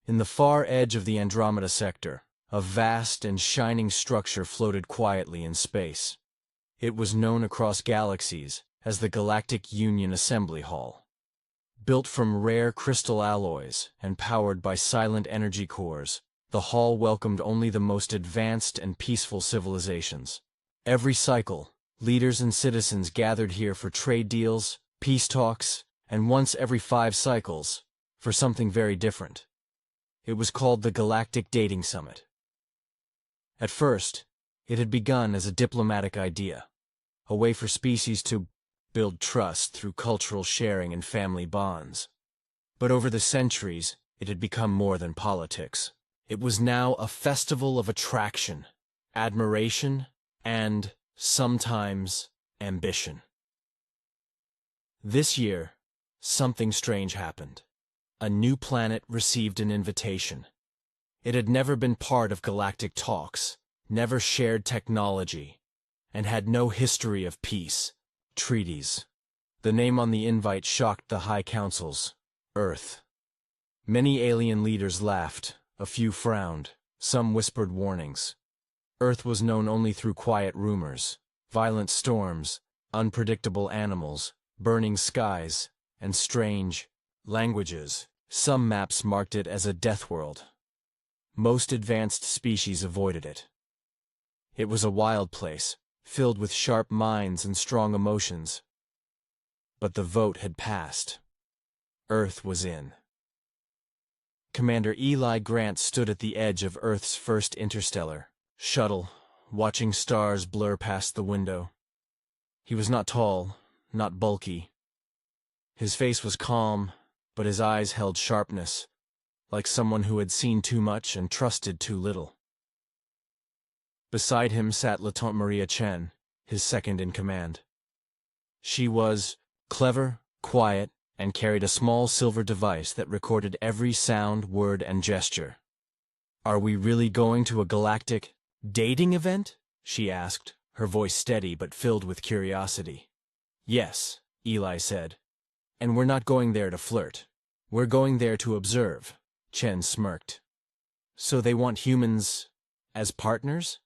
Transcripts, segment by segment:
In the far edge of the Andromeda sector, a vast and shining structure floated quietly in space. It was known across galaxies as the Galactic Union Assembly Hall. Built from rare crystal alloys and powered by silent energy cores, the hall welcomed only the most advanced and peaceful civilizations. Every cycle, leaders and citizens gathered here for trade deals, peace talks, and once every 5 cycles, for something very different. It was called the Galactic Dating Summit. At first, it had begun as a diplomatic idea, a way for species to build trust through cultural sharing and family bonds. But over the centuries, it had become more than politics. It was now a festival of attraction, admiration, and, sometimes, ambition. This year, something strange happened. A new planet received an invitation. It had never been part of galactic talks, never shared technology, and had no history of peace, treaties. The name on the invite shocked the High Councils: Earth. Many alien leaders laughed, a few frowned, some whispered warnings. Earth was known only through quiet rumors, violent storms, unpredictable animals, burning skies, and strange languages. Some maps marked it as a death world. Most advanced species avoided it. It was a wild place, filled with sharp minds and strong emotions. But the vote had passed. Earth was in. Commander Eli Grant stood at the edge of Earth's first interstellar shuttle, watching stars blur past the window. He was not tall, not bulky. His face was calm, but his eyes held sharpness, like someone who had seen too much and trusted too little. Beside him sat Lieutenant Maria Chen, his second in command. She was clever, quiet, and carried a small silver device that recorded every sound, word, and gesture. "Are we really going to a galactic dating event?" she asked, her voice steady but filled with curiosity. "Yes," Eli said. "And we're not going there to flirt. We're going there to observe," Chen smirked. "So they want humans as partners?"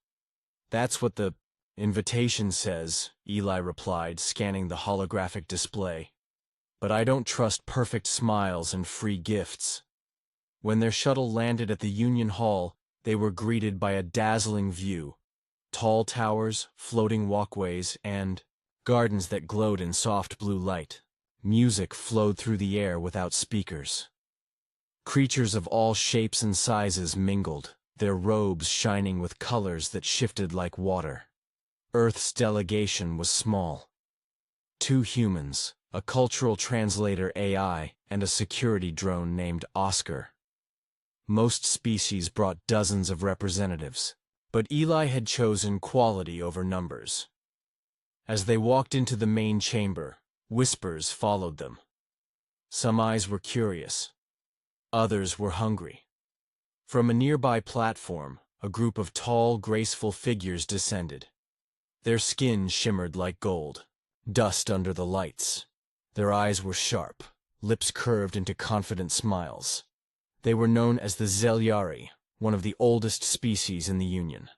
"That's what the invitation says," Eli replied, scanning the holographic display. "But I don't trust perfect smiles and free gifts." When their shuttle landed at the Union Hall, they were greeted by a dazzling view: tall towers, floating walkways, and gardens that glowed in soft blue light. Music flowed through the air without speakers. Creatures of all shapes and sizes mingled, their robes shining with colors that shifted like water. Earth's delegation was small. 2 humans, a cultural translator AI, and a security drone named Oscar. Most species brought dozens of representatives, but Eli had chosen quality over numbers. As they walked into the main chamber, whispers followed them. Some eyes were curious. Others were hungry. From a nearby platform, a group of tall, graceful figures descended. Their skin shimmered like gold, dust under the lights. Their eyes were sharp, lips curved into confident smiles. They were known as the Zelyari, one of the oldest species in the Union.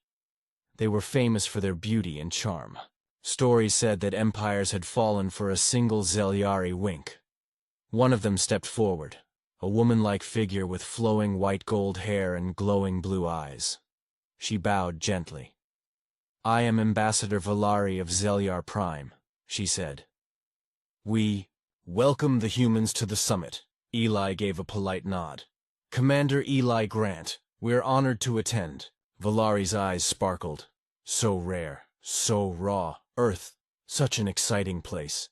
They were famous for their beauty and charm. Stories said that empires had fallen for a single Zelyari wink. One of them stepped forward, a woman-like figure with flowing white gold hair and glowing blue eyes. She bowed gently. "I am Ambassador Valari of Zelyar Prime," she said. "We welcome the humans to the summit." Eli gave a polite nod. "Commander Eli Grant, we're honored to attend." Valari's eyes sparkled. "So rare, so raw. Earth, such an exciting place.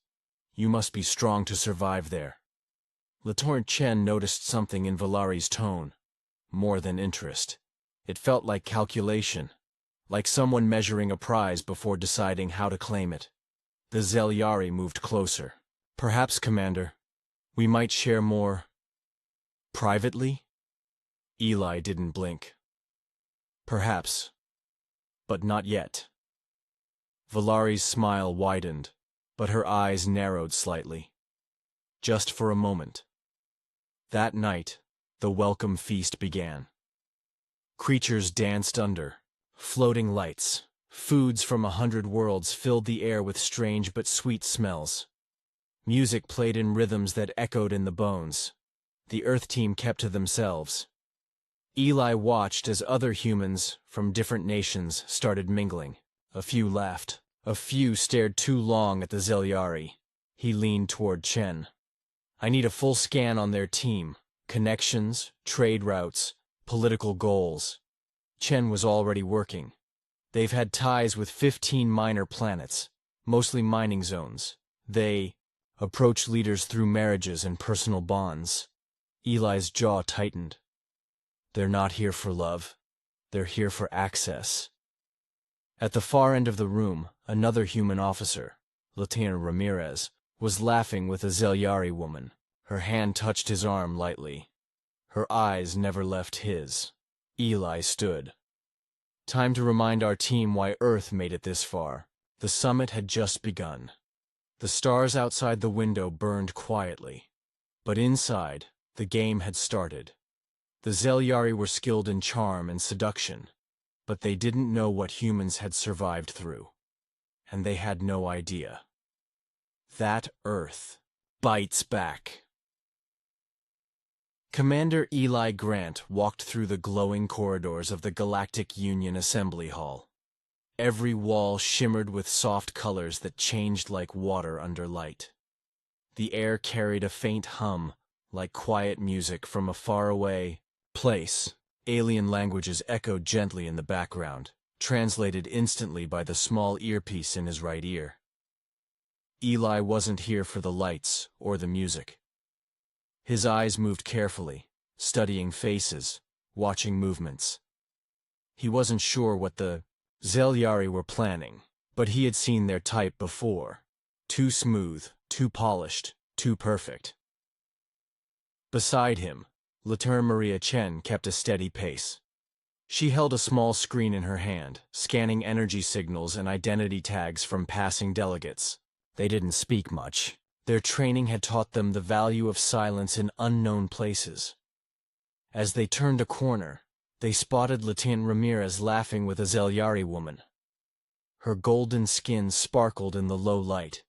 You must be strong to survive there." Lieutenant Chen noticed something in Valari's tone. More than interest. It felt like calculation, like someone measuring a prize before deciding how to claim it. The Zelyari moved closer. "Perhaps, Commander, we might share more privately?" Eli didn't blink. "Perhaps, but not yet." Valari's smile widened, but her eyes narrowed slightly. Just for a moment. That night, The welcome feast began. Creatures danced under floating lights. Foods from 100 worlds filled the air with strange but sweet smells. Music played in rhythms that echoed in the bones. The Earth team kept to themselves. Eli watched as other humans from different nations started mingling. A few laughed. A few stared too long at the Zelyari. He leaned toward Chen. I need a full scan on their team. Connections, trade routes, political goals. Chen was already working. They've had ties with 15 minor planets, mostly mining zones. They approach leaders through marriages and personal bonds. Eli's jaw tightened. They're not here for love. They're here for access. At the far end of the room, another human officer, Latina Ramirez, was laughing with a Zelyari woman. Her hand touched his arm lightly. Her eyes never left his. Eli stood. Time to remind our team why Earth made it this far. The summit had just begun. The stars outside the window burned quietly. But inside, the game had started. The Zelyari were skilled in charm and seduction, but they didn't know what humans had survived through. And they had no idea. That Earth bites back. Commander Eli Grant walked through the glowing corridors of the Galactic Union Assembly Hall. Every wall shimmered with soft colors that changed like water under light. The air carried a faint hum, like quiet music from a faraway place. Alien languages echoed gently in the background, translated instantly by the small earpiece in his right ear. Eli wasn't here for the lights or the music. His eyes moved carefully, studying faces, watching movements. He wasn't sure what the Zelyari were planning, but he had seen their type before. Too smooth, too polished, too perfect. Beside him, Laterna Maria Chen kept a steady pace. She held a small screen in her hand, scanning energy signals and identity tags from passing delegates. They didn't speak much. Their training had taught them the value of silence in unknown places. As they turned a corner, they spotted Latina Ramirez laughing with a Zelyari woman. Her golden skin sparkled in the low light.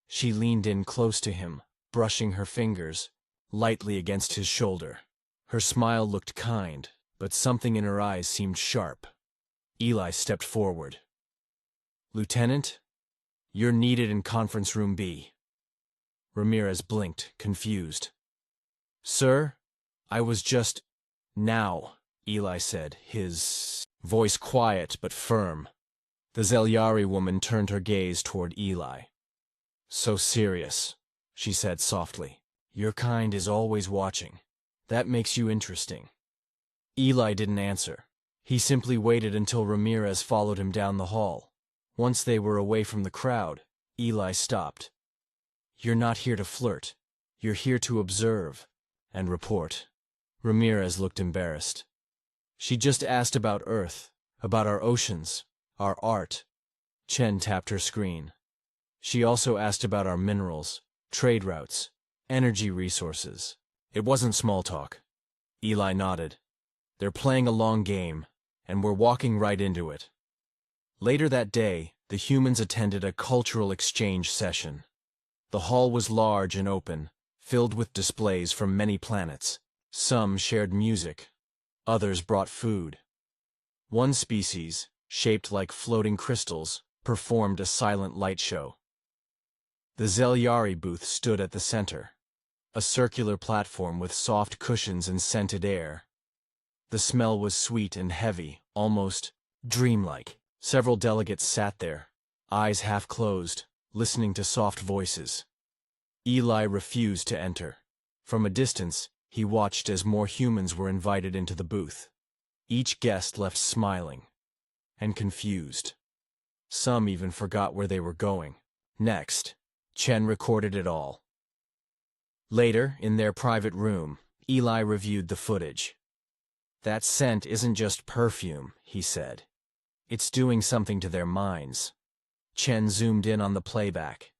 She leaned in close to him, brushing her fingers lightly against his shoulder. Her smile looked kind, but something in her eyes seemed sharp. Eli stepped forward. "Lieutenant, you're needed in Conference Room B." Ramirez blinked, confused. "Sir, I was just—" "Now," Eli said, his voice quiet but firm. The Zelyari woman turned her gaze toward Eli. "So serious," she said softly. "Your kind is always watching. That makes you interesting." Eli didn't answer. He simply waited until Ramirez followed him down the hall. Once they were away from the crowd, Eli stopped. "You're not here to flirt. You're here to observe and report." Ramirez looked embarrassed. "She just asked about Earth, about our oceans, our art." Chen tapped her screen. "She also asked about our minerals, trade routes, energy resources." It wasn't small talk. Eli nodded. "They're playing a long game, and we're walking right into it." Later that day, the humans attended a cultural exchange session. The hall was large and open, filled with displays from many planets. Some shared music. Others brought food. One species, shaped like floating crystals, performed a silent light show. The Zelyari booth stood at the center, a circular platform with soft cushions and scented air. The smell was sweet and heavy, almost dreamlike. Several delegates sat there, eyes half closed, listening to soft voices. Eli refused to enter. From a distance, he watched as more humans were invited into the booth. Each guest left smiling and confused. Some even forgot where they were going. Next, Chen recorded it all. Later, in their private room, Eli reviewed the footage. "That scent isn't just perfume," he said. "It's doing something to their minds." Chen zoomed in on the playback.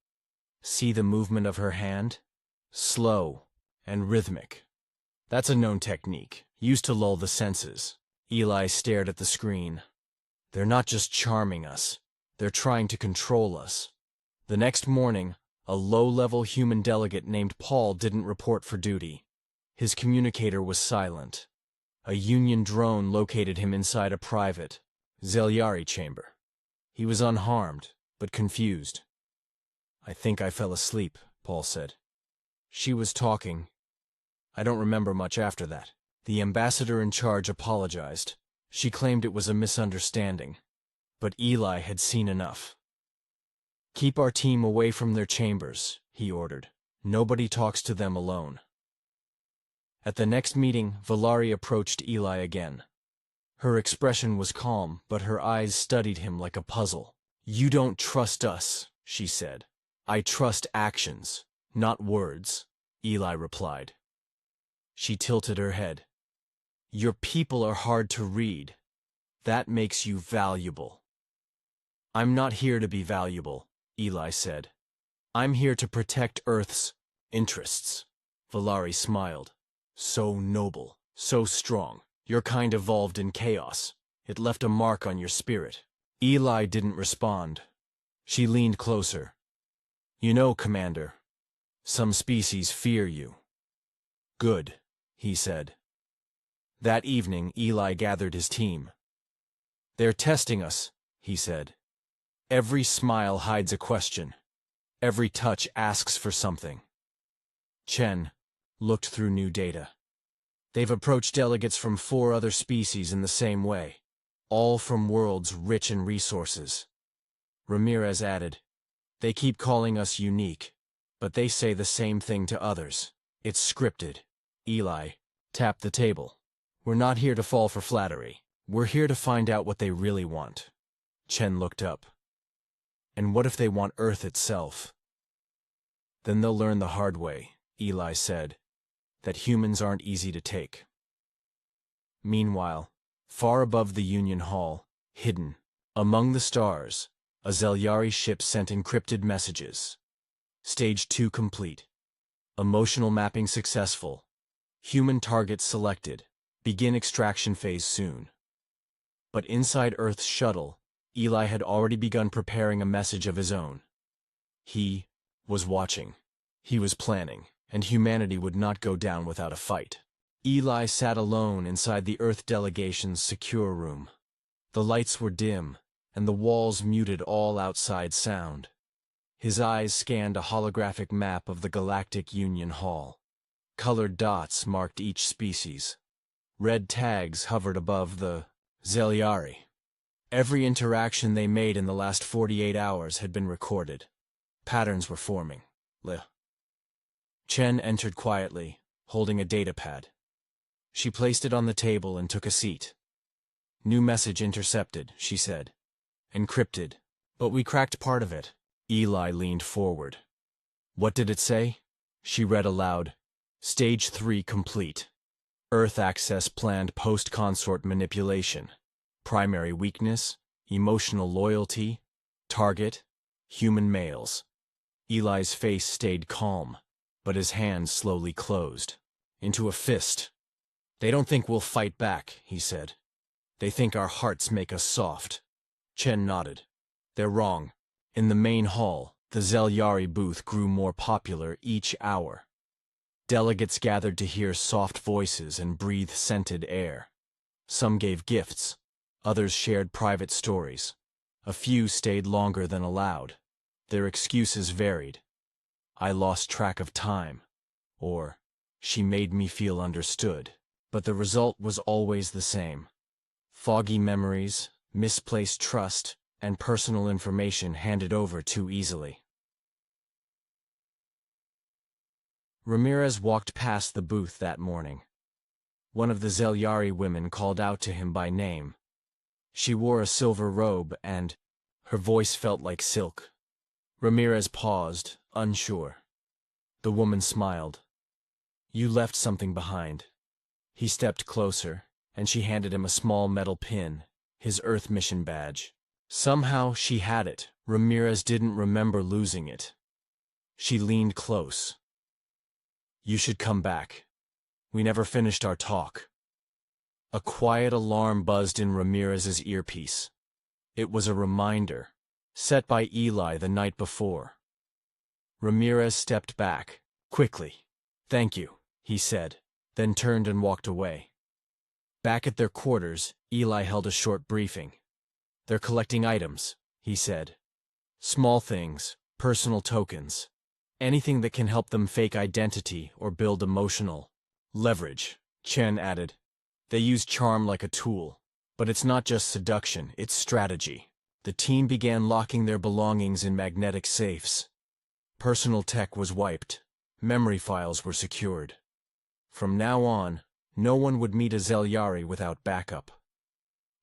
"See the movement of her hand? Slow and rhythmic. That's a known technique, used to lull the senses. Eli stared at the screen. They're not just charming us. They're trying to control us. The next morning, a low-level human delegate named Paul didn't report for duty. His communicator was silent. A Union drone located him inside a private Zelyari chamber. He was unharmed, but confused. "I think I fell asleep," Paul said. "She was talking. I don't remember much after that." The ambassador in charge apologized. She claimed it was a misunderstanding. But Eli had seen enough. "Keep our team away from their chambers," he ordered. "Nobody talks to them alone." At the next meeting, Valari approached Eli again. Her expression was calm, but her eyes studied him like a puzzle. "You don't trust us," she said. "I trust actions, not words," Eli replied. She tilted her head. "Your people are hard to read. That makes you valuable." "I'm not here to be valuable," Eli said. "I'm here to protect Earth's interests." Valari smiled. "So noble, so strong. Your kind evolved in chaos. It left a mark on your spirit." Eli didn't respond. She leaned closer. "You know, Commander, some species fear you." "Good," he said. That evening, Eli gathered his team. "They're testing us," he said. "Every smile hides a question. Every touch asks for something." Chen looked through new data. "They've approached delegates from 4 other species in the same way, all from worlds rich in resources." Ramirez added, "They keep calling us unique, but they say the same thing to others. It's scripted." Eli tapped the table. "We're not here to fall for flattery. We're here to find out what they really want." Chen looked up. "And what if they want Earth itself?" "Then they'll learn the hard way," Eli said, "that humans aren't easy to take." Meanwhile, far above the Union Hall, hidden among the stars, a Zelyari ship sent encrypted messages. Stage 2 complete. Emotional mapping successful. Human target selected. Begin extraction phase soon. But inside Earth's shuttle, Eli had already begun preparing a message of his own. He was watching. He was planning, and humanity would not go down without a fight. Eli sat alone inside the Earth delegation's secure room. The lights were dim, and the walls muted all outside sound. His eyes scanned a holographic map of the Galactic Union Hall. Colored dots marked each species. Red tags hovered above the Zelyari. Every interaction they made in the last 48 hours had been recorded. Patterns were forming. Chen entered quietly, holding a datapad. She placed it on the table and took a seat. "New message intercepted," she said. "Encrypted. But we cracked part of it." Eli leaned forward. "What did it say?" She read aloud. "Stage 3 complete. Earth access planned post-consort manipulation. Primary weakness, emotional loyalty. Target, human males." Eli's face stayed calm, but his hands slowly closed into a fist. "They don't think we'll fight back," he said. "They think our hearts make us soft." Chen nodded. "They're wrong." In the main hall, the Zelyari booth grew more popular each hour. Delegates gathered to hear soft voices and breathe scented air. Some gave gifts, others shared private stories. A few stayed longer than allowed. Their excuses varied. "I lost track of time," or "She made me feel understood." But the result was always the same. Foggy memories, misplaced trust, and personal information handed over too easily. Ramirez walked past the booth that morning. One of the Zelyari women called out to him by name. She wore a silver robe and her voice felt like silk. Ramirez paused, unsure. The woman smiled. "You left something behind." He stepped closer, and she handed him a small metal pin, his Earth mission badge. Somehow she had it. Ramirez didn't remember losing it. She leaned close. "You should come back." We never finished our talk. A quiet alarm buzzed in Ramirez's earpiece. It was a reminder, set by Eli the night before. Ramirez stepped back, quickly. "Thank you," he said, then turned and walked away. Back at their quarters, Eli held a short briefing. "They're collecting items," he said. "Small things, personal tokens. Anything that can help them fake identity or build emotional leverage," Chen added. "They use charm like a tool, but it's not just seduction, it's strategy." The team began locking their belongings in magnetic safes. Personal tech was wiped. Memory files were secured. From now on, no one would meet a Zelyari without backup.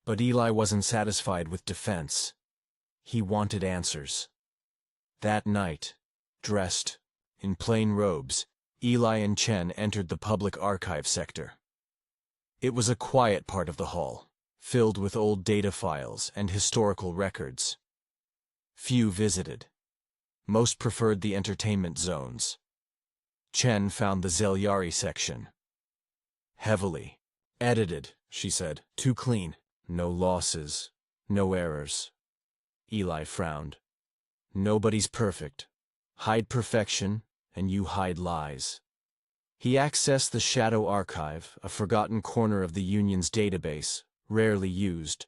But Eli wasn't satisfied with defense. He wanted answers. That night, dressed in plain robes, Eli and Chen entered the public archive sector. It was a quiet part of the hall, filled with old data files and historical records. Few visited. Most preferred the entertainment zones. Chen found the Zelyari section. "Heavily edited," she said. "Too clean. No losses. No errors." Eli frowned. "Nobody's perfect. Hide perfection, and you hide lies." He accessed the Shadow Archive, a forgotten corner of the Union's database, rarely used.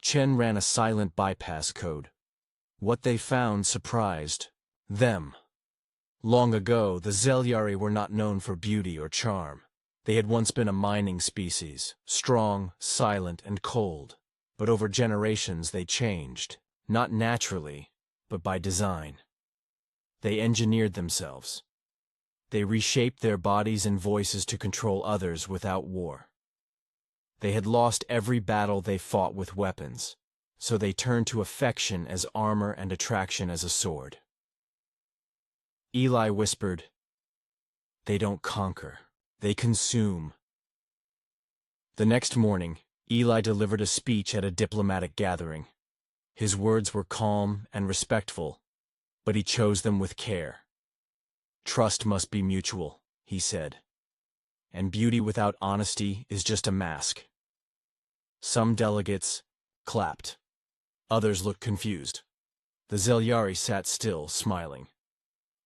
Chen ran a silent bypass code. What they found surprised them. Long ago, the Zelyari were not known for beauty or charm. They had once been a mining species, strong, silent, and cold. But over generations they changed, not naturally, but by design. They engineered themselves. They reshaped their bodies and voices to control others without war. They had lost every battle they fought with weapons, so they turned to affection as armor and attraction as a sword. Eli whispered, "They don't conquer, they consume." The next morning, Eli delivered a speech at a diplomatic gathering. His words were calm and respectful, but he chose them with care. "Trust must be mutual," he said. "And beauty without honesty is just a mask." Some delegates clapped. Others looked confused. The Zelyari sat still, smiling.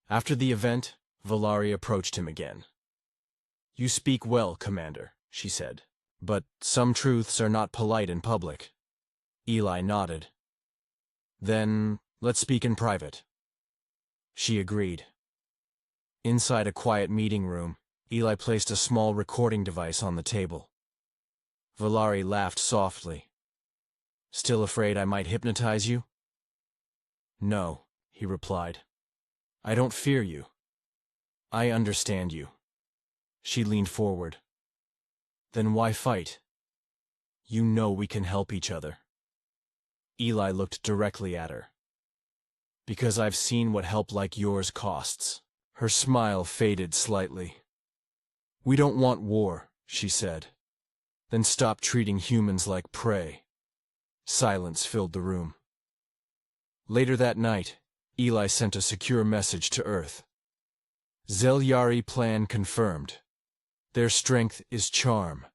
After the event, Valari approached him again. "You speak well, Commander," she said. "But some truths are not polite in public." Eli nodded. "Then, let's speak in private." She agreed. Inside a quiet meeting room, Eli placed a small recording device on the table. Valari laughed softly. "Still afraid I might hypnotize you?" "No," he replied. "I don't fear you. I understand you." She leaned forward. "Then why fight? You know we can help each other." Eli looked directly at her. "Because I've seen what help like yours costs." Her smile faded slightly. "We don't want war," she said. "Then stop treating humans like prey." Silence filled the room. Later that night, Eli sent a secure message to Earth. "Zelyari plan confirmed. Their strength is charm.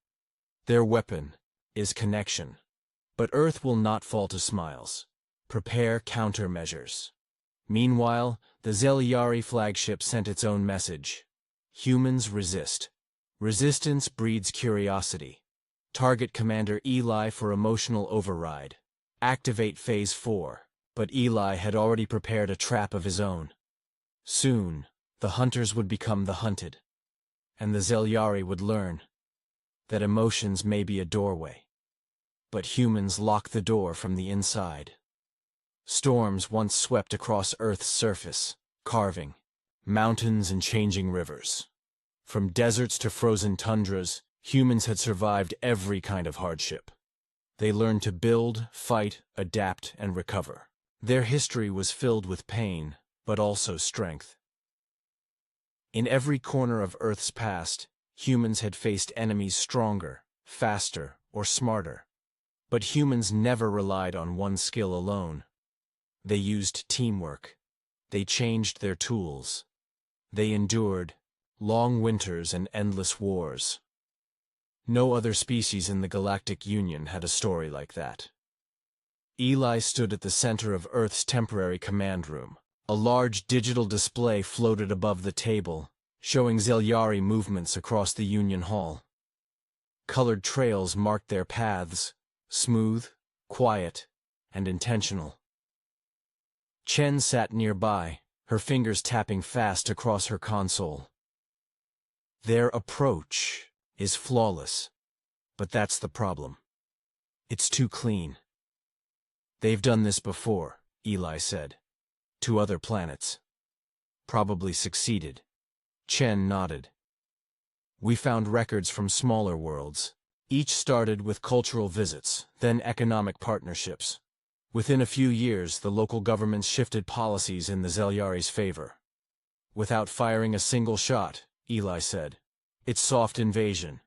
Their weapon is connection. But Earth will not fall to smiles. Prepare countermeasures." Meanwhile, the Zelyari flagship sent its own message. "Humans resist. Resistance breeds curiosity. Target Commander Eli for emotional override. Activate Phase 4. But Eli had already prepared a trap of his own. Soon, the hunters would become the hunted. And the Zelyari would learn that emotions may be a doorway, but humans lock the door from the inside. Storms once swept across Earth's surface, carving mountains and changing rivers. From deserts to frozen tundras, humans had survived every kind of hardship. They learned to build, fight, adapt, and recover. Their history was filled with pain, but also strength. In every corner of Earth's past, humans had faced enemies stronger, faster, or smarter. But humans never relied on one skill alone. They used teamwork. They changed their tools. They endured, long winters and endless wars. No other species in the Galactic Union had a story like that. Eli stood at the center of Earth's temporary command room. A large digital display floated above the table, showing Zelyari movements across the Union Hall. Colored trails marked their paths, smooth, quiet, and intentional. Chen sat nearby, her fingers tapping fast across her console. Their approach is flawless, but that's the problem. It's too clean. They've done this before, Eli said. To other planets. Probably succeeded. Chen nodded. We found records from smaller worlds. Each started with cultural visits, then economic partnerships. Within a few years, the local governments shifted policies in the Zelyari's favor. Without firing a single shot, Eli said. It's soft invasion.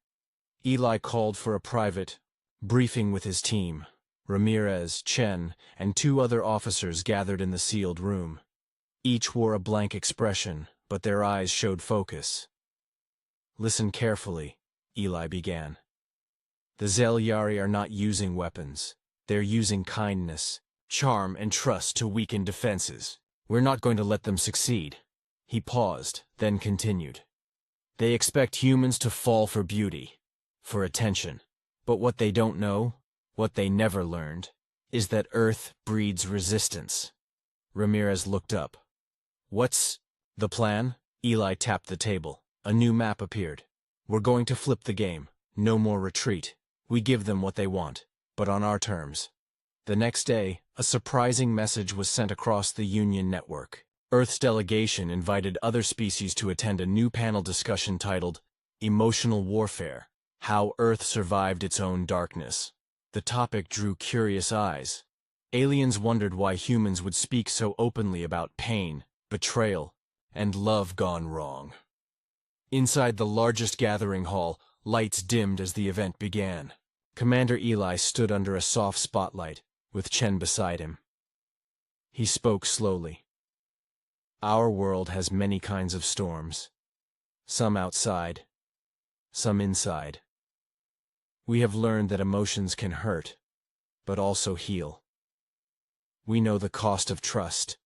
Eli called for a private briefing with his team. Ramirez, Chen, and 2 other officers gathered in the sealed room. Each wore a blank expression, but their eyes showed focus. Listen carefully, Eli began. The Zelyari are not using weapons. They're using kindness, charm, and trust to weaken defenses. We're not going to let them succeed. He paused, then continued. They expect humans to fall for beauty, for attention. But what they don't know, what they never learned, is that Earth breeds resistance. Ramirez looked up. What's the plan? Eli tapped the table. A new map appeared. We're going to flip the game. No more retreat. We give them what they want, but on our terms. The next day, a surprising message was sent across the Union network. Earth's delegation invited other species to attend a new panel discussion titled Emotional Warfare: How Earth Survived Its Own Darkness. The topic drew curious eyes. Aliens wondered why humans would speak so openly about pain, betrayal, and love gone wrong. Inside the largest gathering hall, lights dimmed as the event began. Commander Eli stood under a soft spotlight, with Chen beside him. He spoke slowly. Our world has many kinds of storms. Some outside, some inside. We have learned that emotions can hurt, but also heal. We know the cost of trust,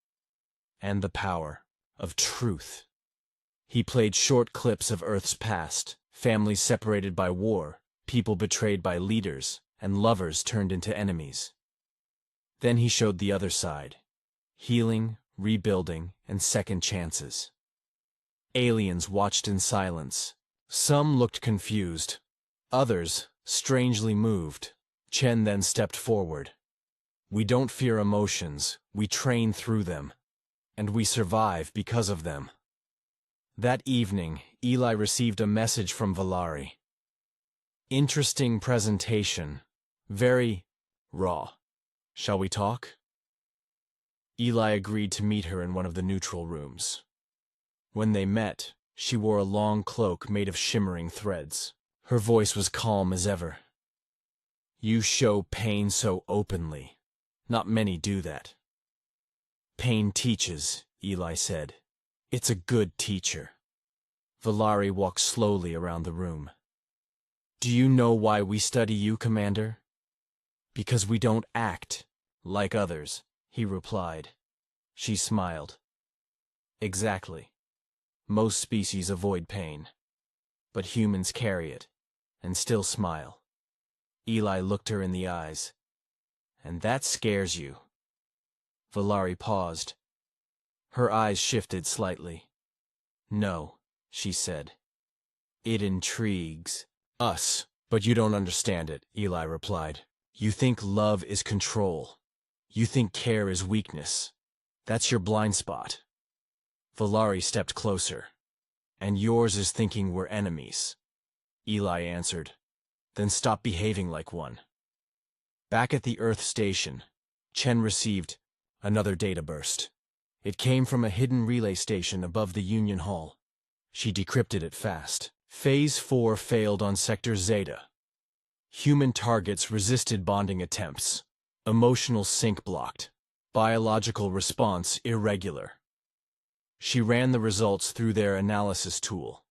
and the power of truth. He played short clips of Earth's past, families separated by war, people betrayed by leaders, and lovers turned into enemies. Then he showed the other side: healing, rebuilding, and second chances. Aliens watched in silence. Some looked confused, others strangely moved. Chen then stepped forward. We don't fear emotions, we train through them, and we survive because of them. That evening, Eli received a message from Valari. Interesting presentation. Very raw. Shall we talk? Eli agreed to meet her in one of the neutral rooms. When they met, she wore a long cloak made of shimmering threads. Her voice was calm as ever. You show pain so openly. Not many do that. Pain teaches, Eli said. It's a good teacher. Valari walked slowly around the room. Do you know why we study you, Commander? Because we don't act like others, he replied. She smiled. Exactly. Most species avoid pain, but humans carry it, and still smile. Eli looked her in the eyes. And that scares you. Valari paused. Her eyes shifted slightly. No, she said. It intrigues us, but you don't understand it, Eli replied. You think love is control. You think care is weakness. That's your blind spot. Valari stepped closer. And yours is thinking we're enemies. Eli answered. Then stop behaving like one. Back at the Earth station, Chen received another data burst. It came from a hidden relay station above the Union Hall. She decrypted it fast. Phase 4 failed on Sector Zeta. Human targets resisted bonding attempts. Emotional sync blocked. Biological response irregular. She ran the results through their analysis tool.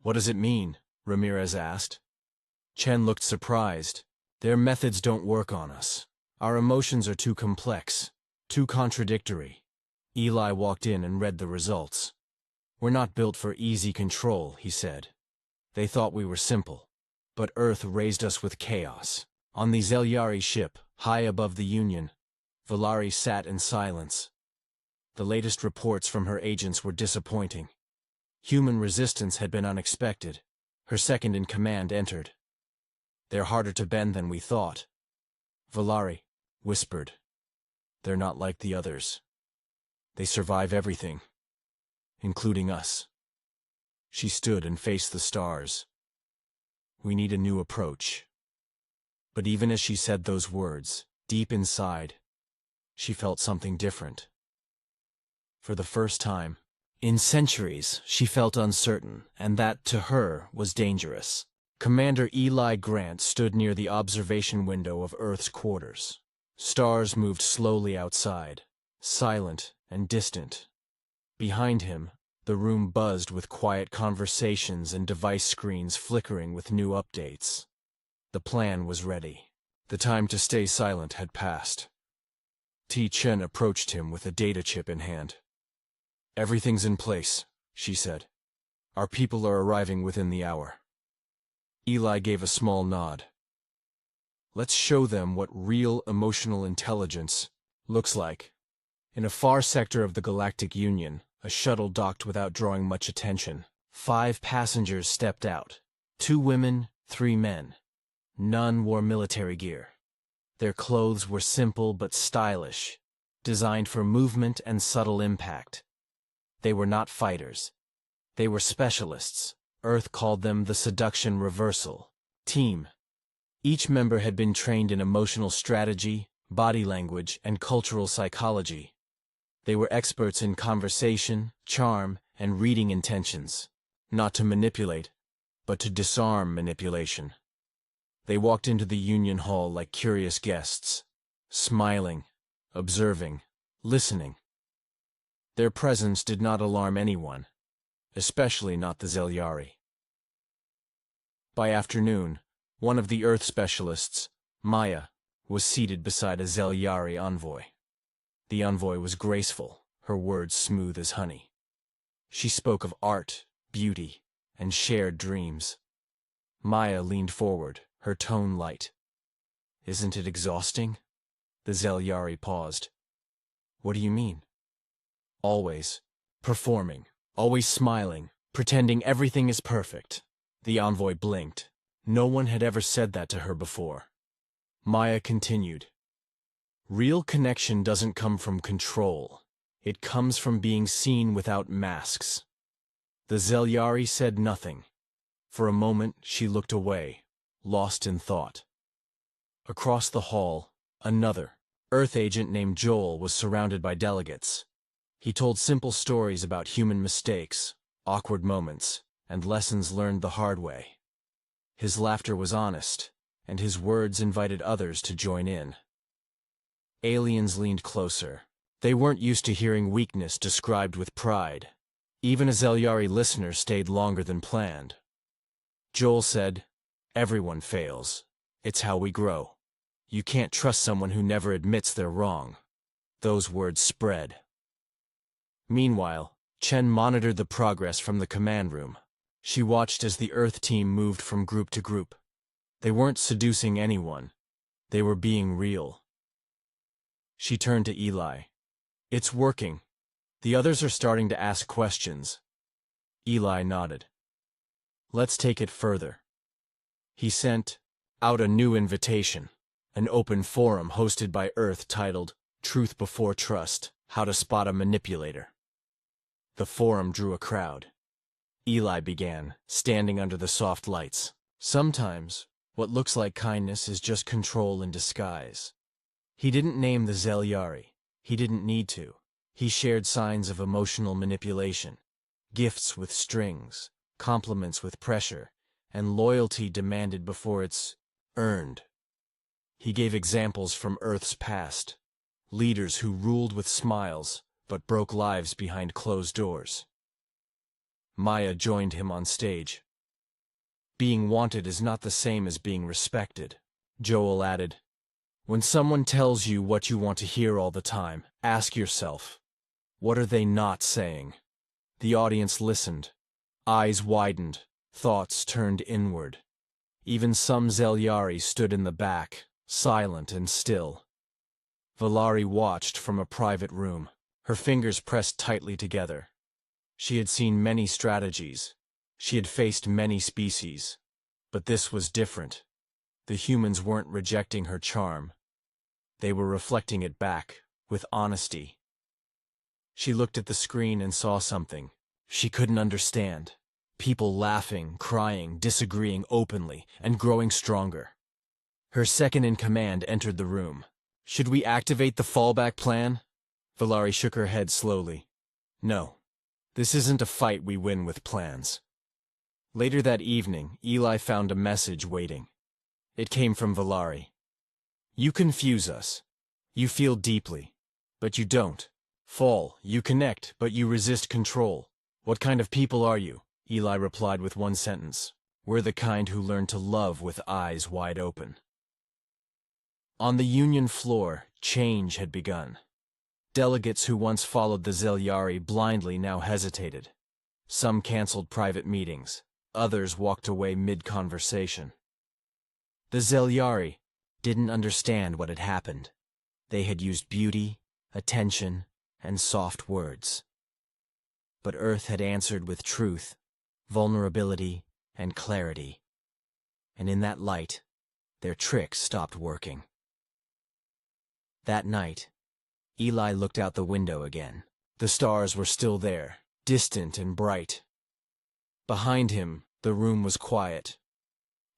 What does it mean? Ramirez asked. Chen looked surprised. Their methods don't work on us. Our emotions are too complex, too contradictory. Eli walked in and read the results. We're not built for easy control, he said. They thought we were simple. But Earth raised us with chaos. On the Zelyari ship, high above the Union, Valari sat in silence. The latest reports from her agents were disappointing. Human resistance had been unexpected. Her second-in-command entered. They're harder to bend than we thought. Valari whispered. They're not like the others. They survive everything, including us. She stood and faced the stars. We need a new approach. But even as she said those words, deep inside, she felt something different. For the first time in centuries, she felt uncertain, and that, to her, was dangerous. Commander Eli Grant stood near the observation window of Earth's quarters. Stars moved slowly outside, silent and distant. Behind him, the room buzzed with quiet conversations and device screens flickering with new updates. The plan was ready. The time to stay silent had passed. T. Chen approached him with a data chip in hand. Everything's in place, she said. Our people are arriving within the hour. Eli gave a small nod. Let's show them what real emotional intelligence looks like. In a far sector of the Galactic Union, a shuttle docked without drawing much attention. 5 passengers stepped out. 2 women, 3 men. None wore military gear. Their clothes were simple but stylish, designed for movement and subtle impact. They were not fighters. They were specialists. Earth called them the Seduction Reversal Team. Each member had been trained in emotional strategy, body language, and cultural psychology. They were experts in conversation, charm, and reading intentions, not to manipulate, but to disarm manipulation. They walked into the Union Hall like curious guests, smiling, observing, listening. Their presence did not alarm anyone, especially not the Zelyari. By afternoon, one of the Earth specialists, Maya, was seated beside a Zelyari envoy. The envoy was graceful, her words smooth as honey. She spoke of art, beauty, and shared dreams. Maya leaned forward, her tone light. Isn't it exhausting? The Zelyari paused. What do you mean? Always performing, always smiling, pretending everything is perfect. The envoy blinked. No one had ever said that to her before. Maya continued. Real connection doesn't come from control. It comes from being seen without masks. The Zelyari said nothing. For a moment, she looked away, lost in thought. Across the hall, another Earth agent named Joel was surrounded by delegates. He told simple stories about human mistakes, awkward moments, and lessons learned the hard way. His laughter was honest, and his words invited others to join in. Aliens leaned closer. They weren't used to hearing weakness described with pride. Even a Zelyari listener stayed longer than planned. Joel said, "Everyone fails. It's how we grow. You can't trust someone who never admits they're wrong." Those words spread. Meanwhile, Chen monitored the progress from the command room. She watched as the Earth team moved from group to group. They weren't seducing anyone. They were being real. She turned to Eli. It's working. The others are starting to ask questions. Eli nodded. Let's take it further. He sent out a new invitation, an open forum hosted by Earth titled Truth Before Trust, How to Spot a Manipulator. The forum drew a crowd. Eli began, standing under the soft lights. Sometimes, what looks like kindness is just control in disguise. He didn't name the Zelyari. He didn't need to. He shared signs of emotional manipulation, gifts with strings, compliments with pressure, and loyalty demanded before it's earned. He gave examples from Earth's past, leaders who ruled with smiles but broke lives behind closed doors. Maya joined him on stage. Being wanted is not the same as being respected, Joel added. When someone tells you what you want to hear all the time, ask yourself, what are they not saying? The audience listened. Eyes widened, thoughts turned inward. Even some Zelyari stood in the back, silent and still. Valari watched from a private room, her fingers pressed tightly together. She had seen many strategies. She had faced many species. But this was different. The humans weren't rejecting her charm. They were reflecting it back, with honesty. She looked at the screen and saw something she couldn't understand. People laughing, crying, disagreeing openly, and growing stronger. Her second-in-command entered the room. Should we activate the fallback plan? Valari shook her head slowly. No. This isn't a fight we win with plans. Later that evening, Eli found a message waiting. It came from Valari. You confuse us. You feel deeply, but you don't. Fall, you connect, but you resist control. What kind of people are you? Eli replied with one sentence. We're the kind who learn to love with eyes wide open. On the Union floor, change had begun. Delegates who once followed the Zelyari blindly now hesitated. Some canceled private meetings. Others walked away mid-conversation. The Zelyari didn't understand what had happened. They had used beauty, attention, and soft words. But Earth had answered with truth, vulnerability, and clarity. And in that light, their tricks stopped working. That night, Eli looked out the window again. The stars were still there, distant and bright. Behind him, the room was quiet.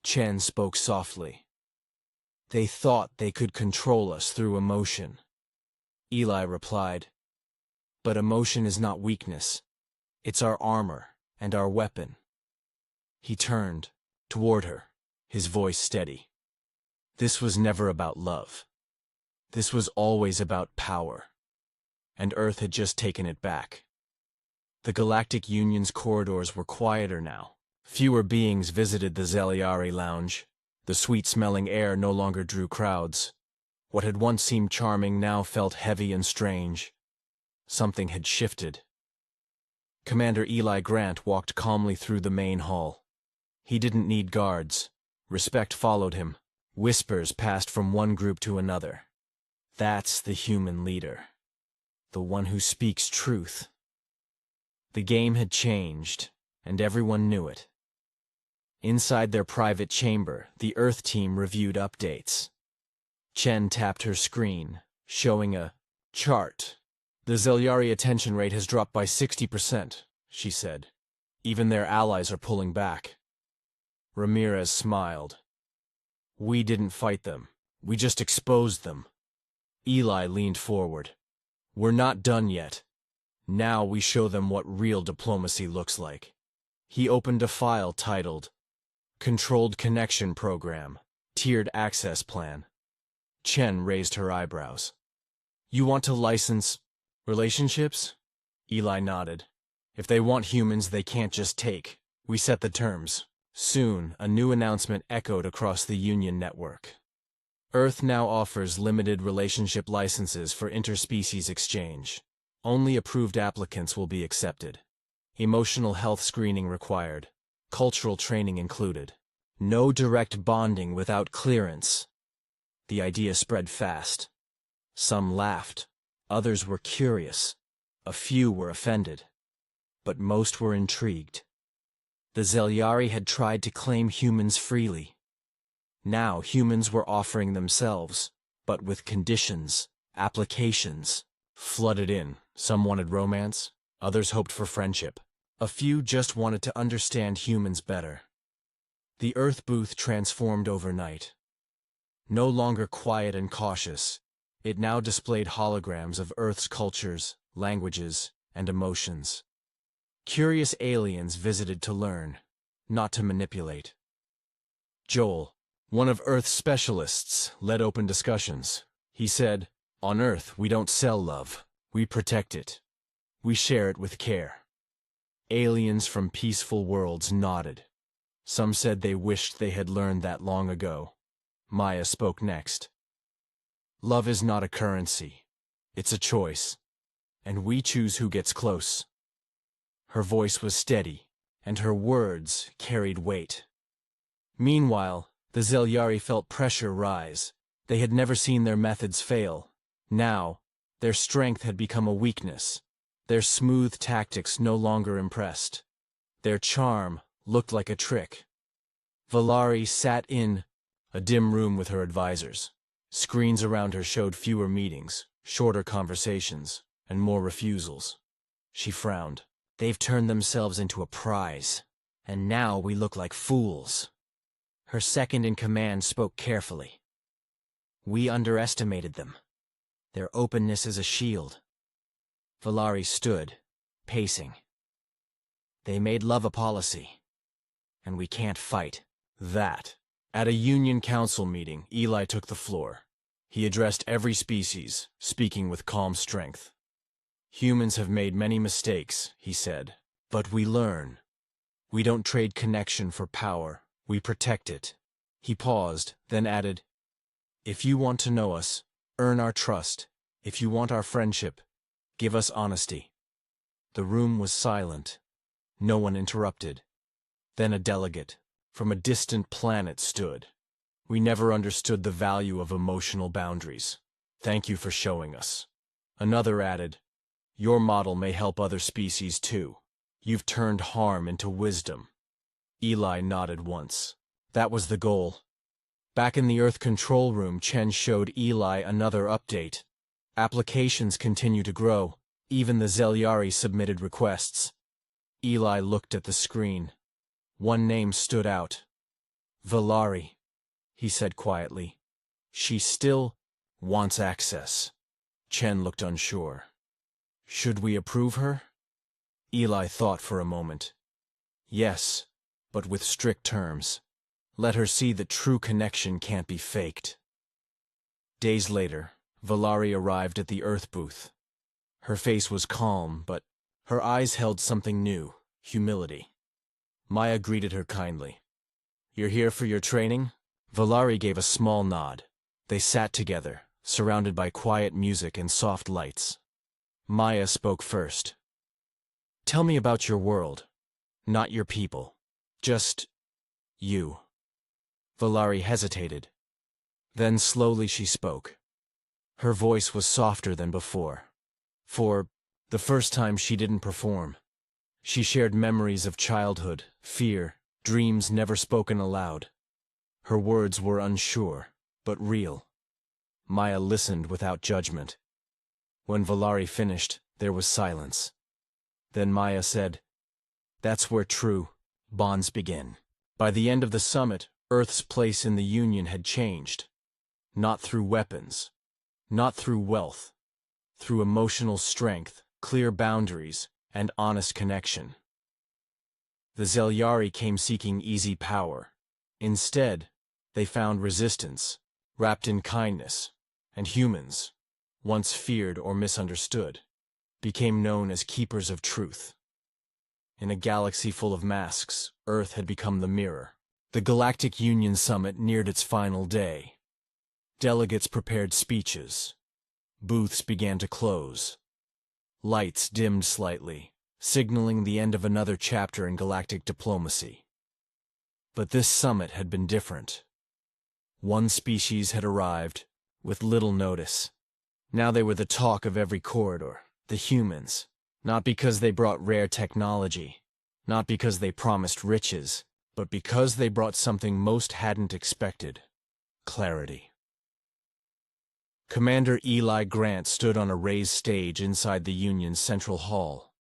Chen spoke softly. They thought they could control us through emotion. Eli replied, but emotion is not weakness. It's our armor and our weapon. He turned toward her, his voice steady. This was never about love. This was always about power. And Earth had just taken it back. The Galactic Union's corridors were quieter now. Fewer beings visited the Zelyari lounge. The sweet-smelling air no longer drew crowds. What had once seemed charming now felt heavy and strange. Something had shifted. Commander Eli Grant walked calmly through the main hall. He didn't need guards. Respect followed him. Whispers passed from one group to another. That's the human leader. The one who speaks truth. The game had changed, and everyone knew it. Inside their private chamber, the Earth team reviewed updates. Chen tapped her screen, showing a chart. The Zelyari attention rate has dropped by 60%, she said. Even their allies are pulling back. Ramirez smiled. We didn't fight them. We just exposed them. Eli leaned forward. We're not done yet. Now we show them what real diplomacy looks like. He opened a file titled Controlled Connection Program, Tiered Access Plan. Chen raised her eyebrows. You want to license relationships? Eli nodded. If they want humans, they can't just take. We set the terms. Soon, a new announcement echoed across the Union network. Earth now offers limited relationship licenses for interspecies exchange. Only approved applicants will be accepted. Emotional health screening required. Cultural training included. No direct bonding without clearance. The idea spread fast. Some laughed. Others were curious. A few were offended. But most were intrigued. The Zelyari had tried to claim humans freely. Now humans were offering themselves, but with conditions, applications, flooded in. Some wanted romance, others hoped for friendship. A few just wanted to understand humans better. The Earth booth transformed overnight. No longer quiet and cautious, it now displayed holograms of Earth's cultures, languages, and emotions. Curious aliens visited to learn, not to manipulate. Joel, one of Earth's specialists, led open discussions. He said, on Earth, we don't sell love. We protect it. We share it with care. Aliens from peaceful worlds nodded. Some said they wished they had learned that long ago. Maya spoke next. Love is not a currency. It's a choice. And we choose who gets close. Her voice was steady, and her words carried weight. Meanwhile, the Zelyari felt pressure rise. They had never seen their methods fail. Now, their strength had become a weakness. Their smooth tactics no longer impressed. Their charm looked like a trick. Valari sat in a dim room with her advisors. Screens around her showed fewer meetings, shorter conversations, and more refusals. She frowned. They've turned themselves into a prize, and now we look like fools. Her second-in-command spoke carefully. We underestimated them. Their openness is a shield. Valari stood, pacing. They made love a policy, and we can't fight that. At a Union Council meeting, Eli took the floor. He addressed every species, speaking with calm strength. Humans have made many mistakes, he said, but we learn. We don't trade connection for power, we protect it. He paused, then added, if you want to know us, earn our trust. If you want our friendship, give us honesty. The room was silent. No one interrupted. Then a delegate, from a distant planet, stood. We never understood the value of emotional boundaries. Thank you for showing us. Another added, your model may help other species too. You've turned harm into wisdom. Eli nodded once. That was the goal. Back in the Earth control room, Chen showed Eli another update. Applications continue to grow. Even the Zelyari submitted requests. Eli looked at the screen. One name stood out. Valari, he said quietly. She still wants access. Chen looked unsure. Should we approve her? Eli thought for a moment. Yes, but with strict terms. Let her see that true connection can't be faked. Days later, Valari arrived at the Earth booth. Her face was calm, but her eyes held something new, humility. Maya greeted her kindly. You're here for your training? Valari gave a small nod. They sat together, surrounded by quiet music and soft lights. Maya spoke first. Tell me about your world, not your people. Just you. Valari hesitated. Then slowly she spoke. Her voice was softer than before. For the first time she didn't perform. She shared memories of childhood, fear, dreams never spoken aloud. Her words were unsure, but real. Maya listened without judgment. When Valari finished, there was silence. Then Maya said, that's where true bonds begin. By the end of the summit, Earth's place in the Union had changed. Not through weapons, not through wealth, through emotional strength, clear boundaries, and honest connection. The Zelyari came seeking easy power. Instead, they found resistance, wrapped in kindness, and humans, once feared or misunderstood, became known as keepers of truth. In a galaxy full of masks, Earth had become the mirror. The Galactic Union Summit neared its final day. Delegates prepared speeches. Booths began to close. Lights dimmed slightly, signaling the end of another chapter in galactic diplomacy. But this summit had been different. One species had arrived, with little notice. Now they were the talk of every corridor, the humans. Not because they brought rare technology, not because they promised riches, but because they brought something most hadn't expected: clarity. Commander Eli Grant stood on a raised stage inside the Union's central hall.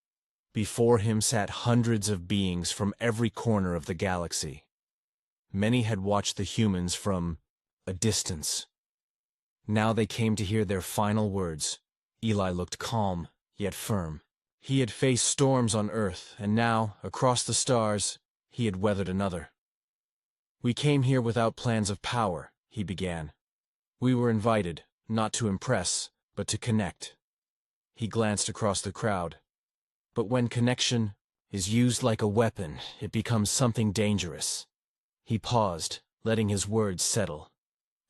Before him sat hundreds of beings from every corner of the galaxy. Many had watched the humans from a distance. Now they came to hear their final words. Eli looked calm, yet firm. He had faced storms on Earth, and now, across the stars, he had weathered another. We came here without plans of power, he began. We were invited, not to impress, but to connect. He glanced across the crowd. But when connection is used like a weapon, it becomes something dangerous. He paused, letting his words settle.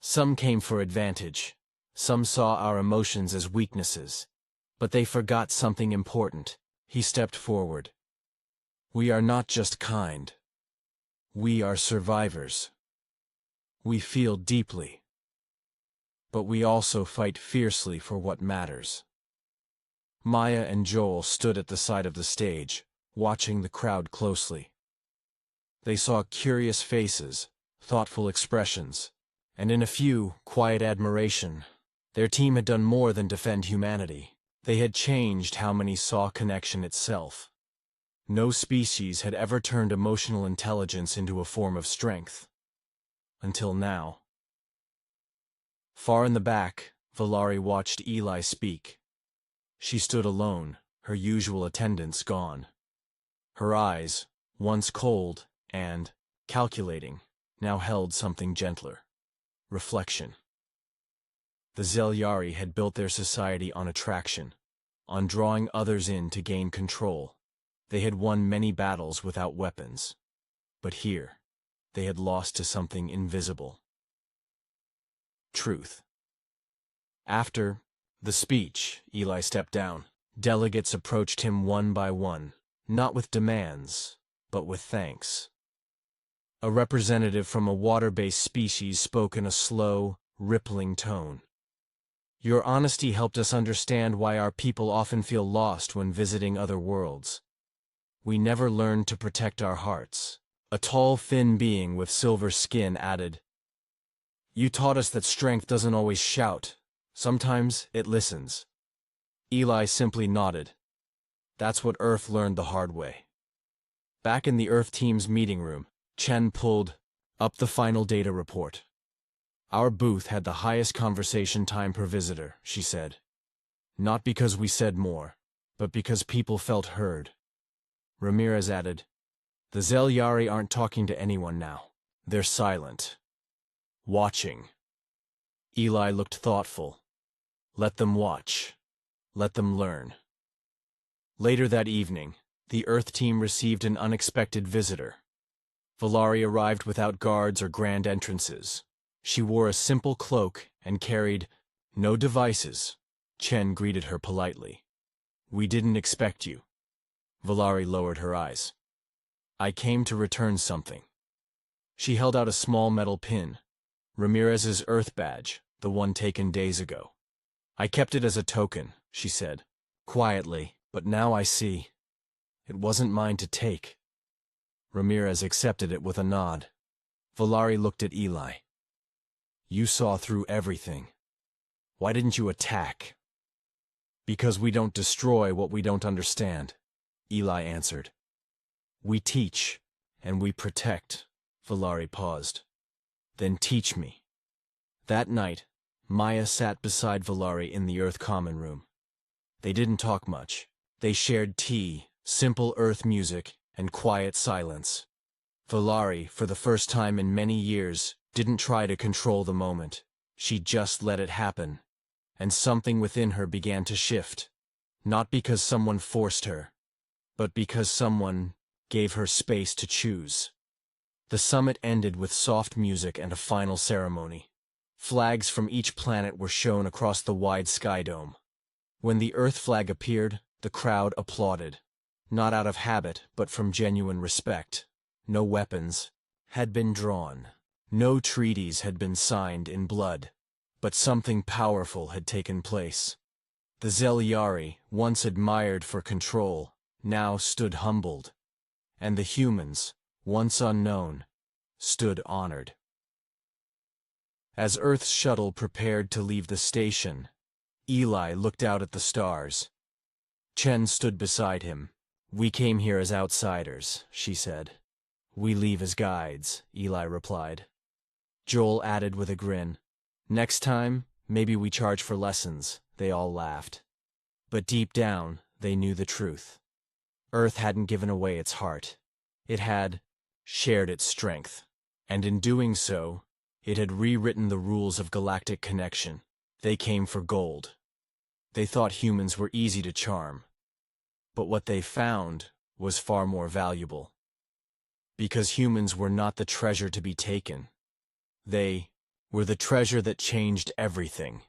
Some came for advantage. Some saw our emotions as weaknesses. But they forgot something important. He stepped forward. We are not just kind. We are survivors. We feel deeply. But we also fight fiercely for what matters. Maya and Joel stood at the side of the stage, watching the crowd closely. They saw curious faces, thoughtful expressions, and in a few, quiet admiration. Their team had done more than defend humanity. They had changed how many saw connection itself. No species had ever turned emotional intelligence into a form of strength. Until now. Far in the back, Valari watched Eli speak. She stood alone, her usual attendants gone. Her eyes, once cold and calculating, now held something gentler. Reflection. The Zelyari had built their society on attraction, on drawing others in to gain control. They had won many battles without weapons. But here, they had lost to something invisible. Truth. After the speech, Eli stepped down. Delegates approached him one by one, not with demands, but with thanks. A representative from a water-based species spoke in a slow, rippling tone. Your honesty helped us understand why our people often feel lost when visiting other worlds. We never learned to protect our hearts. A tall, thin being with silver skin added, You taught us that strength doesn't always shout. Sometimes it listens. Eli simply nodded. That's what Earth learned the hard way. Back in the Earth team's meeting room, Chen pulled up the final data report. Our booth had the highest conversation time per visitor, she said. Not because we said more, but because people felt heard. Ramirez added, The Zelyari aren't talking to anyone now. They're silent. Watching. Eli looked thoughtful. Let them watch. Let them learn. Later that evening, the Earth team received an unexpected visitor. Valari arrived without guards or grand entrances. She wore a simple cloak and carried no devices. Chen greeted her politely. We didn't expect you. Valari lowered her eyes. I came to return something. She held out a small metal pin. Ramirez's Earth badge, the one taken days ago. I kept it as a token, she said, quietly, but now I see. It wasn't mine to take. Ramirez accepted it with a nod. Valari looked at Eli. You saw through everything. Why didn't you attack? Because we don't destroy what we don't understand, Eli answered. We teach, and we protect. Valari paused. Then teach me. That night, Maya sat beside Valari in the Earth common room. They didn't talk much. They shared tea, simple Earth music, and quiet silence. Valari, for the first time in many years, didn't try to control the moment. She just let it happen. And something within her began to shift. Not because someone forced her, but because someone gave her space to choose. The summit ended with soft music and a final ceremony. Flags from each planet were shown across the wide sky dome. When the Earth flag appeared, the crowd applauded. Not out of habit, but from genuine respect. No weapons had been drawn. No treaties had been signed in blood. But something powerful had taken place. The Zelyari, once admired for control, now stood humbled. And the humans, once unknown, stood honored. As Earth's shuttle prepared to leave the station, Eli looked out at the stars. Chen stood beside him. We came here as outsiders, she said. We leave as guides, Eli replied. Joel added with a grin. Next time, maybe we charge for lessons, they all laughed. But deep down, they knew the truth. Earth hadn't given away its heart. It had shared its strength. And in doing so, it had rewritten the rules of galactic connection. They came for gold. They thought humans were easy to charm. But what they found was far more valuable. because humans were not the treasure to be taken. They were the treasure that changed everything.